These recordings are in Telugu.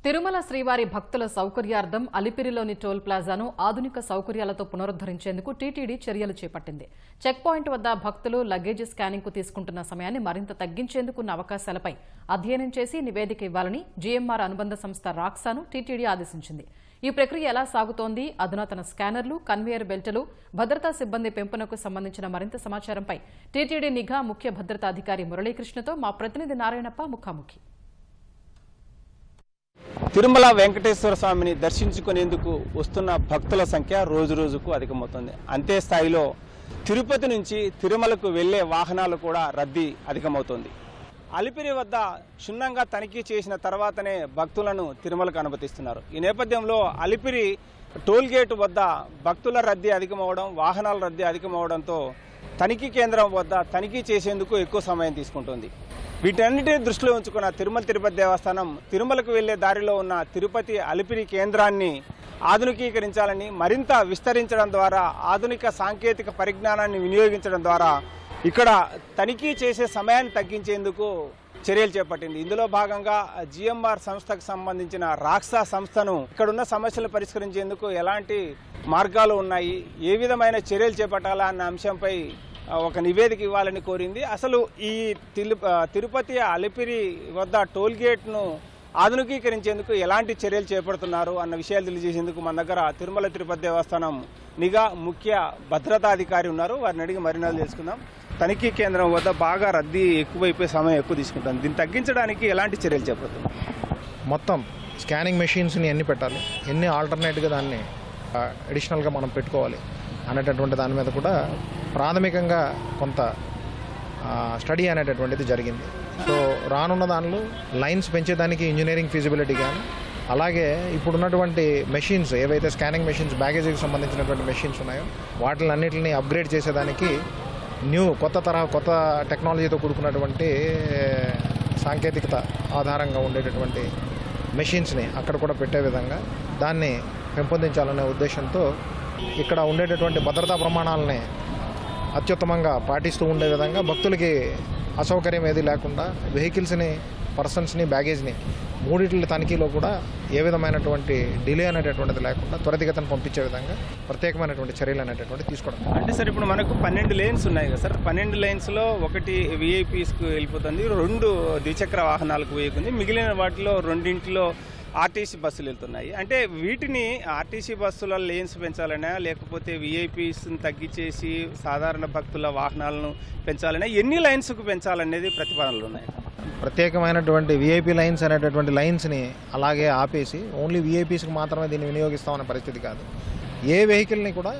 తిరుమల శ్రీవారి భక్తుల సౌకర్యార్థం అలిపిరిలోని టోల్ ప్లాజాను ఆధునిక సౌకర్యాలతో పునరుద్ధరించేందుకు టీటీడీ చర్యలు చేపట్టింది. చెక్ పాయింట్ వద్ద భక్తులు లగేజ్ స్కానింగ్కు తీసుకుంటున్న సమయాన్ని మరింత తగ్గించేందుకున్న అవకాశాలపై అధ్యయనం చేసి నివేదిక ఇవ్వాలని జీఎంఆర్ అనుబంధ సంస్థ రాక్సాను టీటీడీ ఆదేశించింది. ఈ ప్రక్రియ ఎలా సాగుతోంది, అధునాతన స్కానర్లు, కన్వేయర్ బెల్టులు, భద్రతా సిబ్బంది పెంపునకు సంబంధించిన మరింత సమాచారంపై టీటీడీ నిఘా ముఖ్య భద్రతా అధికారి మురళీకృష్ణతో మా ప్రతినిధి నారాయణప్ప ముఖాముఖి. తిరుమల వెంకటేశ్వర స్వామిని దర్శించుకునేందుకు వస్తున్న భక్తుల సంఖ్య రోజురోజుకు అధికమవుతుంది. అంతే స్థాయిలో తిరుపతి నుంచి తిరుమలకు వెళ్లే వాహనాలు కూడా రద్దీ అధికమవుతోంది. అలిపిరి వద్ద క్షుణ్ణంగా తనిఖీ చేసిన తర్వాతనే భక్తులను తిరుమలకు అనుమతిస్తున్నారు. ఈ నేపథ్యంలో అలిపిరి టోల్ గేటు వద్ద భక్తుల రద్దీ అధికమవడం, వాహనాల రద్దీ అధికమవడంతో తనిఖీ కేంద్రం వద్ద తనిఖీ చేసేందుకు ఎక్కువ సమయం తీసుకుంటుంది. వీటన్నిటిని దృష్టిలో ఉంచుకున్న తిరుమల తిరుపతి దేవస్థానం తిరుమలకు వెళ్లే దారిలో ఉన్న తిరుపతి అలిపిరి కేంద్రాన్ని ఆధునికీకరించాలని, మరింత విస్తరించడం ద్వారా, ఆధునిక సాంకేతిక పరిజ్ఞానాన్ని వినియోగించడం ద్వారా ఇక్కడ తనిఖీ చేసే సమయాన్ని తగ్గించేందుకు చర్యలు చేపట్టింది. ఇందులో భాగంగా జీఎంఆర్ సంస్థకు సంబంధించిన రాక్సా సంస్థను ఇక్కడున్న సమస్యలు పరిష్కరించేందుకు ఎలాంటి మార్గాలు ఉన్నాయి, ఏ విధమైన చర్యలు చేపట్టాలా అన్న అంశంపై ఒక నివేదిక ఇవ్వాలని కోరింది. అసలు ఈ తిరుపతి అలిపిరి వద్ద టోల్ గేట్ను ఆధునికీకరించేందుకు ఎలాంటి చర్యలు చేపడుతున్నారు అన్న విషయాలు తెలియజేసేందుకు మన దగ్గర తిరుమల తిరుపతి దేవస్థానం నిఘా ముఖ్య భద్రతాధికారి ఉన్నారు. వారిని అడిగి మరిన్ని తెలుసుకుందాం. తనిఖీ కేంద్రం వద్ద బాగా రద్దీ ఎక్కువైపోయి సమయం ఎక్కువ తీసుకుంటుంది. దీన్ని తగ్గించడానికి ఎలాంటి చర్యలు చేపడుతున్నారు? మొత్తం స్కానింగ్ మెషిన్స్ని ఎన్ని పెట్టాలి, ఎన్ని ఆల్టర్నేట్గా దాన్ని అడిషనల్గా మనం పెట్టుకోవాలి అనేటటువంటి దాని మీద కూడా ప్రాథమికంగా కొంత స్టడీ అనేటటువంటిది జరిగింది. సో రానున్న దానిలో లైన్స్ పెంచేదానికి ఇంజనీరింగ్ ఫీజిబిలిటీ కానీ, అలాగే ఇప్పుడున్నటువంటి మెషిన్స్ ఏవైతే స్కానింగ్ మెషిన్స్, బ్యాగేజీకి సంబంధించినటువంటి మెషిన్స్ ఉన్నాయో వాటిని అన్నింటినీ అప్గ్రేడ్ చేసేదానికి కొత్త టెక్నాలజీతో కూడుకున్నటువంటి సాంకేతికత ఆధారంగా ఉండేటటువంటి మెషిన్స్ని అక్కడ కూడా పెట్టే విధంగా దాన్ని పెంపొందించాలనే ఉద్దేశంతో ఇక్కడ ఉండేటటువంటి భద్రతా ప్రమాణాలని అత్యుత్తమంగా పాటిస్తూ ఉండే విధంగా భక్తులకి అసౌకర్యం ఏది లేకుండా వెహికల్స్ని, పర్సన్స్ని, బ్యాగేజ్ని మూడింటి తనిఖీలో కూడా ఏ విధమైనటువంటి డిలే అనేటటువంటిది లేకుండా త్వరితగతిన పంపించే విధంగా ప్రత్యేకమైనటువంటి చర్యలు అనేటటువంటి తీసుకోవడం. అంటే సార్, ఇప్పుడు మనకు 12 లేన్స్ ఉన్నాయి కదా సార్, 12 లేన్స్లో ఒకటి విఐపీస్కు వెళ్ళిపోతుంది, 2 ద్విచక్ర వాహనాలకు వేయకుంది, మిగిలిన వాటిలో 2 ఆర్టీసీ బస్సులు వెళ్తున్నాయి. అంటే వీటిని ఆర్టీసీ బస్సుల లేన్స్ పెంచాలనే, లేకపోతే విఐపీస్ని తగ్గించేసి సాధారణ భక్తుల వాహనాలను పెంచాలనే, ఎన్ని లైన్స్కు పెంచాలనేది ప్రతిపాదనలు ఉన్నాయి? ప్రత్యేకమైనటువంటి విఐపీ లైన్స్ అనేటటువంటి లైన్స్ని అలాగే ఆపేసి ఓన్లీ విఐపీస్కి మాత్రమే దీన్ని వినియోగిస్తామనే పరిస్థితి కాదు. ఏ వెహికల్ని కూడా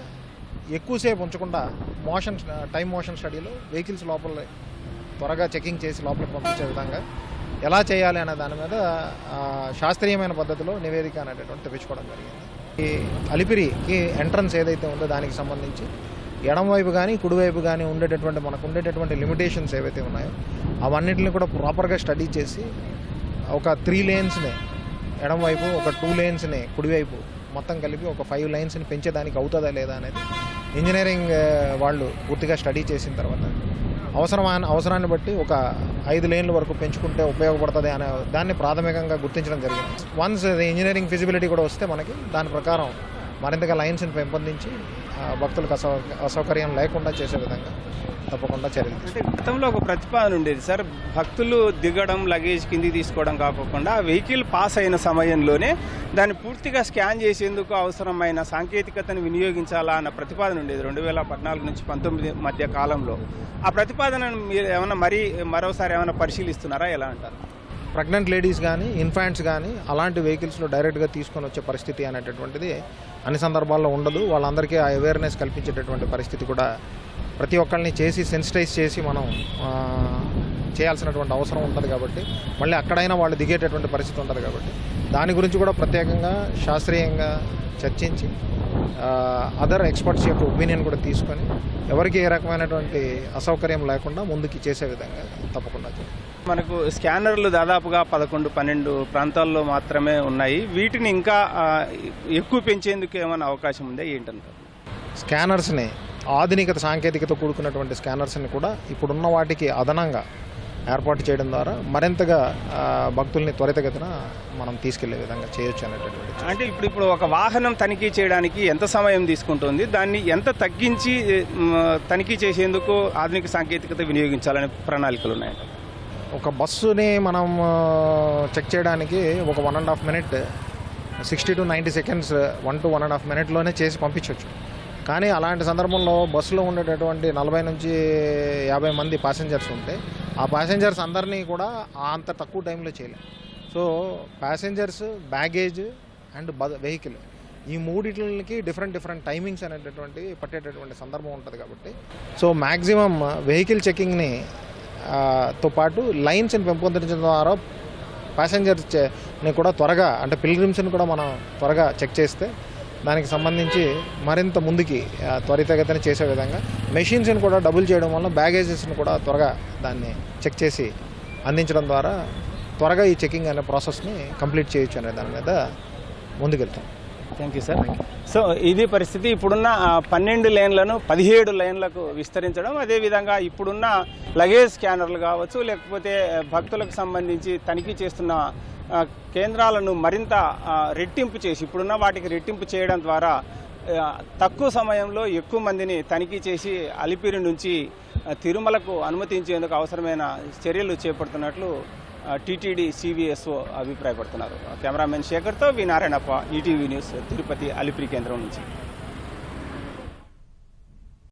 ఎక్కువసేపు ఉంచకుండా టైం మోషన్ స్టడీలో వెహికల్స్ లోపల త్వరగా చెకింగ్ చేసి లోపలికి పంపించే విధంగా ఎలా చేయాలి అనే దాని మీద శాస్త్రీయమైన పద్ధతిలో నివేదిక అనేటటువంటి తెప్పించుకోవడం జరిగింది. ఈ అలిపిరికి ఎంట్రన్స్ ఏదైతే ఉందో దానికి సంబంధించి ఎడమవైపు కానీ కుడివైపు కానీ మనకు ఉండేటటువంటి లిమిటేషన్స్ ఏవైతే ఉన్నాయో అవన్నిటిని కూడా ప్రాపర్గా స్టడీ చేసి ఒక 3 లేన్స్ని ఎడమవైపు, ఒక 2 లేన్స్ని కుడివైపు, మొత్తం కలిపి ఒక 5 లైన్స్ని పెంచేదానికి అవుతుందా లేదా అనేది ఇంజనీరింగ్ వాళ్ళు పూర్తిగా స్టడీ చేసిన తర్వాత అవసరాన్ని బట్టి ఒక 5 లేన్ల వరకు పెంచుకుంటే ఉపయోగపడుతుంది అనే దాన్ని ప్రాథమికంగా గుర్తించడం జరిగింది. వన్స్ ఇంజనీరింగ్ ఫిజిబిలిటీ కూడా వస్తే మనకి దాని ప్రకారం మరింతగా లైన్స్ని పెంపొందించి భక్తులకు అసౌకర్యం లేకుండా చేసే విధంగా తప్పకుండా చర్యలు. అంటే గతంలో ఒక ప్రతిపాదన ఉండేది సార్, భక్తులు దిగడం, లగేజ్ కిందికి తీసుకోవడం కాకుండా వెహికల్ పాస్ అయిన సమయంలోనే దాన్ని పూర్తిగా స్కాన్ చేసేందుకు అవసరమైన సాంకేతికతను వినియోగించాలా అన్న ప్రతిపాదన ఉండేది 2014 నుంచి 19 మధ్య కాలంలో. ఆ ప్రతిపాదనను మీరు ఏమైనా మరోసారి ఏమైనా పరిశీలిస్తున్నారా, ఎలా అంటారు? ప్రెగ్నెంట్ లేడీస్ కానీ, ఇన్ఫాంట్స్ కానీ అలాంటి వెహికల్స్లో డైరెక్ట్గా తీసుకొని వచ్చే పరిస్థితి అనేటటువంటిది అన్ని సందర్భాల్లో ఉండదు. వాళ్ళందరికీ ఆ అవేర్నెస్ కల్పించేటటువంటి పరిస్థితి కూడా ప్రతి ఒక్కరిని చేసి సెన్సిటైజ్ చేసి మనం చేయాల్సినటువంటి అవసరం ఉంటుంది. కాబట్టి మళ్ళీ అక్కడైనా వాళ్ళు దిగేటటువంటి పరిస్థితి ఉంటుంది. కాబట్టి దాని గురించి కూడా ప్రత్యేకంగా శాస్త్రీయంగా చర్చించి అదర్ ఎక్స్పర్ట్స్ యొక్క ఒపీనియన్ కూడా తీసుకొని ఎవరికి ఏ రకమైనటువంటి అసౌకర్యం లేకుండా ముందుకి చేసే విధంగా తప్పకుండా చేయాలి. మనకు స్కానర్లు దాదాపుగా 11-12 ప్రాంతాల్లో మాత్రమే ఉన్నాయి. వీటిని ఇంకా ఎక్కువ పెంచేందుకు ఏమైనా అవకాశం ఉందా ఏంటంటారు? స్కానర్స్ని ఆధునిక సాంకేతికత కూడుకున్నటువంటి స్కానర్స్ని కూడా ఇప్పుడున్న వాటికి అదనంగా ఏర్పాటు చేయడం ద్వారా మరింతగా భక్తుల్ని త్వరితగతిన మనం తీసుకెళ్లే విధంగా చేయొచ్చు అనేటటువంటి. అంటే ఇప్పుడు ఒక వాహనం తనిఖీ చేయడానికి ఎంత సమయం తీసుకుంటుంది, దాన్ని ఎంత తగ్గించి తనిఖీ చేసేందుకు ఆధునిక సాంకేతికత వినియోగించాలనే ప్రణాళికలు ఉన్నాయండి? ఒక బస్సుని మనం చెక్ చేయడానికి ఒక 1.5 minute 60 to 90 seconds 1 to 1.5 minute చేసి పంపించవచ్చు. కానీ అలాంటి సందర్భంలో బస్సులో ఉండేటటువంటి 40 నుంచి 50 మంది ప్యాసింజర్స్ ఉంటే ఆ ప్యాసింజర్స్ అందరినీ కూడా అంత తక్కువ టైంలో చేయలేం. So passengers, baggage and vehicle ఈ మూడిట్లకి డిఫరెంట్ టైమింగ్స్ అనేటటువంటి పట్టేటటువంటి సందర్భం ఉంటుంది కాబట్టి సో మ్యాక్సిమం వెహికల్ చెకింగ్ని తో పాటు లైన్స్ని పెంపొందించడం ద్వారా ప్యాసింజర్స్ని కూడా త్వరగా అంటే పిల్గ్రిమ్స్ని కూడా మనం త్వరగా చెక్ చేస్తే దానికి సంబంధించి మరింత ముందుకి త్వరితగతిన చేసే విధంగా మెషిన్స్ని కూడా డబుల్ చేయడం వల్ల బ్యాగేజెస్ని కూడా త్వరగా దాన్ని చెక్ చేసి అందించడం ద్వారా త్వరగా ఈ చెకింగ్ అనే ప్రాసెస్ని కంప్లీట్ చేయొచ్చు అనే దాని మీద ముందుకెళ్తాం. Thank you sir. సో ఇది పరిస్థితి. ఇప్పుడున్న 12 లేన్లను 17 లేన్లకు విస్తరించడం, అదేవిధంగా ఇప్పుడున్న లగేజ్ స్కానర్లు కావచ్చు, లేకపోతే భక్తులకు సంబంధించి తనిఖీ చేస్తున్న కేంద్రాలను మరింత రెట్టింపు చేసి ఇప్పుడున్న వాటికి రెట్టింపు చేయడం ద్వారా తక్కువ సమయంలో ఎక్కువ మందిని తనిఖీ చేసి అలిపిరి నుంచి తిరుమలకు అనుమతించేందుకు అవసరమైన చర్యలు చేపడుతున్నట్లు టీటీడీ CVSO అభిప్రాయపడుతున్నారు. కెమెరామెన్ శేఖర్తో వి నారాయణప్ప, ఈటీవీ న్యూస్, తిరుపతి అలిపిరి కేంద్రం నుంచి.